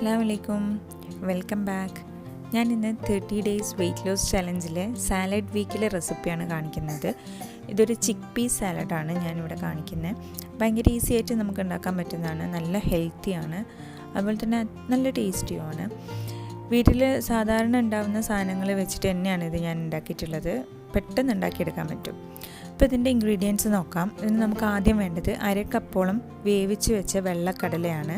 അസ്സലാമലൈക്കും, welcome back. ഞാൻ ഇന്ന് 30 ഡേയ്സ് വെയ്റ്റ് ലോസ് ചലഞ്ചിലെ സാലഡ് വീക്കിലെ റെസിപ്പിയാണ് കാണിക്കുന്നത്. ഇതൊരു ചിക്ക് പീസ് സാലഡാണ് ഞാനിവിടെ കാണിക്കുന്നത്. ഭയങ്കര ഈസി ആയിട്ട് നമുക്ക് ഉണ്ടാക്കാൻ പറ്റുന്നതാണ്, നല്ല ഹെൽത്തിയാണ്, അതുപോലെ തന്നെ നല്ല ടേസ്റ്റിയുമാണ്. വീട്ടിൽ സാധാരണ ഉണ്ടാകുന്ന സാധനങ്ങൾ വെച്ചിട്ട് തന്നെയാണ് ഇത് ഞാൻ ഉണ്ടാക്കിയിട്ടുള്ളത്. പെട്ടെന്ന് ഉണ്ടാക്കിയെടുക്കാൻ പറ്റും. അപ്പോൾ ഇതിൻ്റെ ഇൻഗ്രീഡിയൻസ് നോക്കാം. ഇതിന് നമുക്ക് ആദ്യം വേണ്ടത് 1/2 കപ്പോളം വേവിച്ച് വെച്ച വെള്ളക്കടലയാണ്,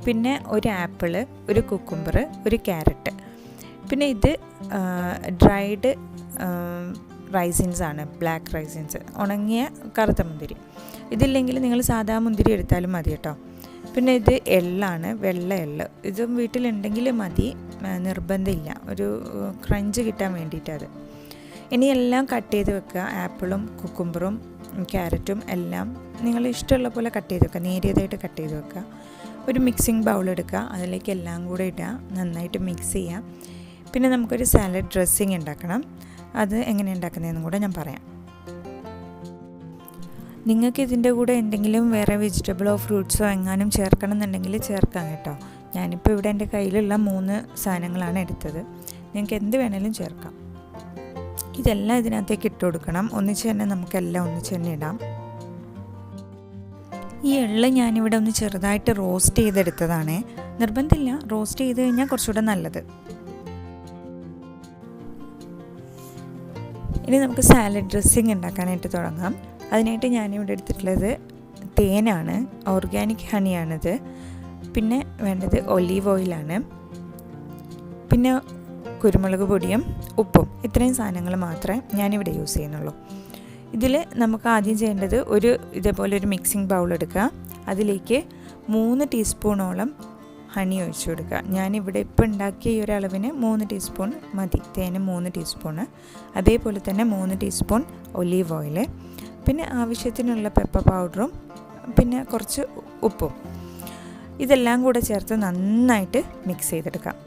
പിന്നെ ഒരു ആപ്പിള്, ഒരു കുക്കുംബർ, ഒരു ക്യാരറ്റ്, പിന്നെ ഇത് ഡ്രൈഡ് റൈസിൻസ് ആണ്, ബ്ലാക്ക് റൈസിൻസ്, ഉണങ്ങിയ കറുത്ത മുന്തിരി. ഇതില്ലെങ്കിൽ നിങ്ങൾ സാധാ മുന്തിരി എടുത്താലും മതി കേട്ടോ. പിന്നെ ഇത് എള്ളാണ്, വെള്ള എള്ള്. ഇതും വീട്ടിലുണ്ടെങ്കിൽ മതി, നിർബന്ധമില്ല, ഒരു ക്രഞ്ച് കിട്ടാൻ വേണ്ടിയിട്ടത്. ഇനി എല്ലാം കട്ട് ചെയ്ത് വെക്കുക. ആപ്പിളും കുക്കുംബറും ക്യാരറ്റും എല്ലാം നിങ്ങൾ ഇഷ്ടമുള്ള പോലെ കട്ട് ചെയ്ത് വെക്കുക, നേരിയതായിട്ട് കട്ട് ചെയ്ത് വെക്കുക. ഒരു മിക്സിംഗ് ബൗൾ എടുക്കുക, അതിലേക്ക് എല്ലാം കൂടെ ഇടുക, നന്നായിട്ട് മിക്സ് ചെയ്യാം. പിന്നെ നമുക്കൊരു സാലഡ് ഡ്രസ്സിങ് ഉണ്ടാക്കണം. അത് എങ്ങനെ ഉണ്ടാക്കുന്നതെന്നും കൂടെ ഞാൻ പറയാം. നിങ്ങൾക്ക് ഇതിൻ്റെ കൂടെ എന്തെങ്കിലും വേറെ വെജിറ്റബിളോ ഫ്രൂട്ട്സോ എങ്ങാനും ചേർക്കണം എന്നുണ്ടെങ്കിൽ ചേർക്കാം കേട്ടോ. ഞാനിപ്പോൾ ഇവിടെ എൻ്റെ കയ്യിലുള്ള 3 സാധനങ്ങളാണ് എടുത്തത്. നിങ്ങൾക്ക് എന്ത് വേണേലും ചേർക്കാം. ഇതെല്ലാം ഇതിനകത്തേക്ക് ഇട്ട് കൊടുക്കണം. ഒന്നിച്ച് തന്നെ നമുക്കെല്ലാം ഒന്നിച്ച് തന്നെ ഇടാം. ഈ എള്ള് ഞാനിവിടെ ഒന്ന് ചെറുതായിട്ട് റോസ്റ്റ് ചെയ്തെടുത്തതാണ്. നിർബന്ധമില്ല, റോസ്റ്റ് ചെയ്ത് കഴിഞ്ഞാൽ കുറച്ചുകൂടെ നല്ലത്. ഇനി നമുക്ക് സാലഡ് ഡ്രസ്സിങ് ഉണ്ടാക്കാനായിട്ട് തുടങ്ങാം. അതിനായിട്ട് ഞാനിവിടെ എടുത്തിട്ടുള്ളത് തേനാണ്, ഓർഗാനിക് ഹണിയാണിത്. പിന്നെ വേണ്ടത് ഒലീവ് ഓയിലാണ്, പിന്നെ കുരുമുളക് പൊടിയും ഉപ്പും. ഇത്രയും സാധനങ്ങൾ മാത്രമേ ഞാനിവിടെ യൂസ് ചെയ്യുന്നുള്ളൂ. ഇതിൽ നമുക്ക് ആദ്യം ചെയ്യേണ്ടത് ഇതേപോലെ ഒരു മിക്സിംഗ് ബൗൾ എടുക്കുക. അതിലേക്ക് 3 ടീസ്പൂണോളം ഹണി ഒഴിച്ചു കൊടുക്കുക. ഞാനിവിടെ ഇപ്പോൾ ഉണ്ടാക്കിയ ഈ ഒരളവിന് 3 ടീസ്പൂൺ മതി. തേന് 3 ടീസ്പൂണ്, അതേപോലെ തന്നെ 3 ടീസ്പൂൺ ഒലീവ് ഓയിൽ, പിന്നെ ആവശ്യത്തിനുള്ള പെപ്പർ പൗഡറും, പിന്നെ കുറച്ച് ഉപ്പും. ഇതെല്ലാം കൂടെ ചേർത്ത് നന്നായിട്ട് മിക്സ് ചെയ്തെടുക്കാം.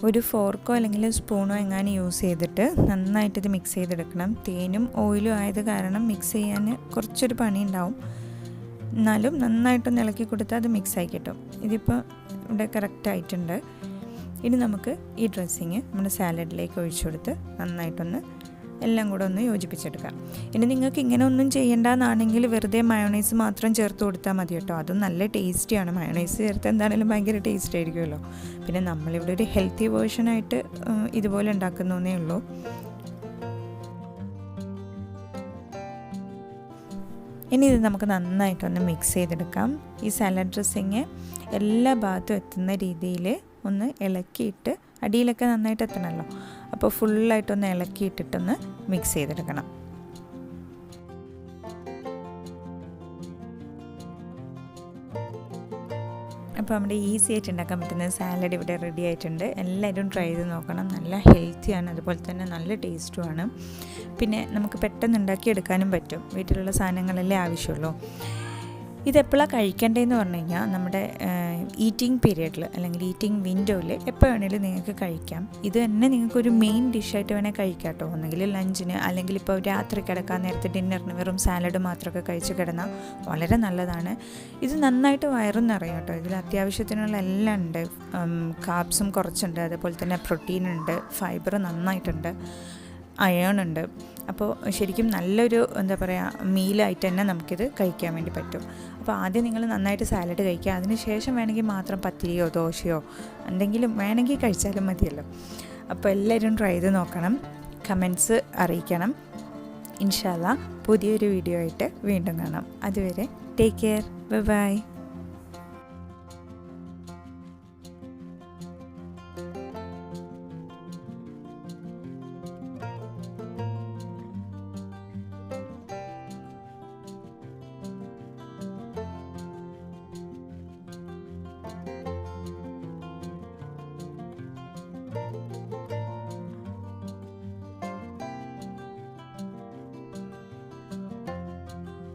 ഒരു ഫോർക്കോ അല്ലെങ്കിൽ സ്പൂണോ എങ്ങാനും യൂസ് ചെയ്തിട്ട് നന്നായിട്ടിത് മിക്സ് ചെയ്തെടുക്കണം. തേനും ഓയിലും ആയത് കാരണം മിക്സ് ചെയ്യാൻ കുറച്ചൊരു പണി ഉണ്ടാവും, എന്നാലും നന്നായിട്ടൊന്ന് ഇളക്കി കൊടുത്താൽ അത് മിക്സായി കിട്ടും. ഇതിപ്പോൾ ഇവിടെ കറക്റ്റായിട്ടുണ്ട്. ഇനി നമുക്ക് ഈ ഡ്രസ്സിങ് നമ്മുടെ സാലഡിലേക്ക് ഒഴിച്ചു കൊടുത്ത് നന്നായിട്ടൊന്ന് എല്ലാം കൂടെ ഒന്ന് യോജിപ്പിച്ചെടുക്കാം. ഇനി നിങ്ങൾക്ക് ഇങ്ങനെ ഒന്നും ചെയ്യേണ്ടതെന്നാണെങ്കിൽ വെറുതെ മയോണൈസ് മാത്രം ചേർത്ത് കൊടുത്താൽ മതി കേട്ടോ. അതും നല്ല ടേസ്റ്റിയാണ്. മയോണൈസ് ചേർത്ത് എന്താണെങ്കിലും ഭയങ്കര ടേസ്റ്റ് ആയിരിക്കുമല്ലോ. പിന്നെ നമ്മളിവിടെ ഒരു ഹെൽത്തി വേർഷനായിട്ട് ഇതുപോലെ ഉണ്ടാക്കുന്നേ ഉള്ളൂ. ഇനി ഇത് നമുക്ക് നന്നായിട്ടൊന്ന് മിക്സ് ചെയ്തെടുക്കാം. ഈ സാലഡ് ഡ്രസ്സിങ് എല്ലാ ഭാഗത്തും എത്തുന്ന രീതിയിൽ ഒന്ന് ഇളക്കിയിട്ട്, അടിയിലൊക്കെ നന്നായിട്ട് എത്തണമല്ലോ, അപ്പോൾ ഫുള്ളായിട്ടൊന്ന് ഇളക്കിയിട്ടിട്ടൊന്ന് മിക്സ് ചെയ്തെടുക്കണം. അപ്പോൾ നമ്മുടെ ഈസി ആയിട്ട് ഉണ്ടാക്കാൻ പറ്റുന്ന സാലഡ് ഇവിടെ റെഡി ആയിട്ടുണ്ട്. എല്ലാവരും ട്രൈ ചെയ്ത് നോക്കണം. നല്ല ഹെൽത്തിയാണ്, അതുപോലെ തന്നെ നല്ല ടേസ്റ്റുമാണ്. പിന്നെ നമുക്ക് പെട്ടെന്ന് ഉണ്ടാക്കിയെടുക്കാനും പറ്റും. വീട്ടിലുള്ള സാധനങ്ങളല്ലേ ആവശ്യമുള്ളൂ. ഇതെപ്പോഴാണ് കഴിക്കേണ്ടതെന്ന് പറഞ്ഞു കഴിഞ്ഞാൽ നമ്മുടെ ഈറ്റിംഗ് പീരിയഡിൽ അല്ലെങ്കിൽ ഈറ്റിംഗ് വിൻഡോയിൽ എപ്പോൾ വേണമെങ്കിലും നിങ്ങൾക്ക് കഴിക്കാം. ഇത് തന്നെ നിങ്ങൾക്കൊരു മെയിൻ ഡിഷായിട്ട് വേണേൽ കഴിക്കാം കേട്ടോ. ഒന്നെങ്കിൽ ലഞ്ചിന്, അല്ലെങ്കിൽ ഇപ്പോൾ രാത്രി കിടക്കാൻ നേരത്തെ ഡിന്നറിന് വെറും സാലഡ് മാത്രമൊക്കെ കഴിച്ച് കിടന്നാൽ വളരെ നല്ലതാണ്. ഇത് നന്നായിട്ട് വയറും നിറയും കേട്ടോ. ഇതിൽ അത്യാവശ്യത്തിനുള്ള എല്ലാം ഉണ്ട്. കാർബ്സും കുറച്ചുണ്ട്, അതേപോലെ തന്നെ പ്രോട്ടീൻ ഉണ്ട്, ഫൈബർ നന്നായിട്ടുണ്ട്, അയേൺ ഉണ്ട്. അപ്പോൾ ശരിക്കും നല്ലൊരു മീലായിട്ട് തന്നെ നമുക്കിത് കഴിക്കാൻ വേണ്ടി പറ്റും. അപ്പോൾ ആദ്യം നിങ്ങൾ നന്നായിട്ട് സാലഡ് കഴിക്കുക. അതിന് ശേഷം വേണമെങ്കിൽ മാത്രം പത്തിരിയോ ദോശയോ എന്തെങ്കിലും വേണമെങ്കിൽ കഴിച്ചാലും മതിയല്ലോ. അപ്പോൾ എല്ലാവരും ട്രൈ ചെയ്ത് നോക്കണം, കമൻറ്റ്സ് അറിയിക്കണം. ഇൻഷാ അല്ലാഹ് പുതിയൊരു വീഡിയോ ആയിട്ട് വീണ്ടും കാണാം. അതുവരെ ടേക്ക് കെയർ, ബൈ ബൈ.